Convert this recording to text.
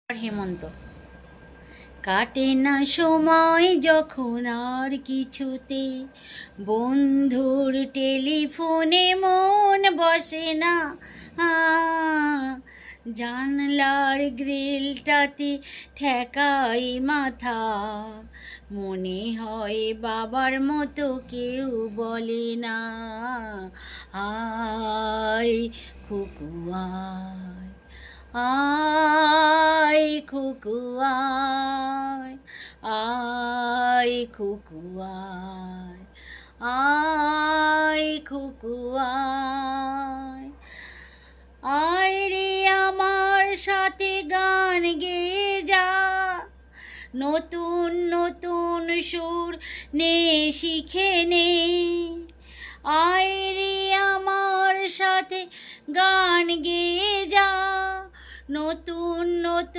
হেমন্ত। কাটে না সময় যখন আর কিছুতে, বন্ধুর টেলিফোনে মন বসে না। জানলার গ্রিলটাতে ঠেকাই মাথা, মনে হয় বাবার মতো কেউ বলে না। আয় খুকু আয়, আয় খুকু আয়, আয় খুকু আয়, আয় খুকু আয়। আয় রে আমার সাথে গান গেয়ে যা, নতুন নতুন সুর নে শিখে নে। আয় রে আমার সাথে গান গেয়ে যা, নতুন নতুন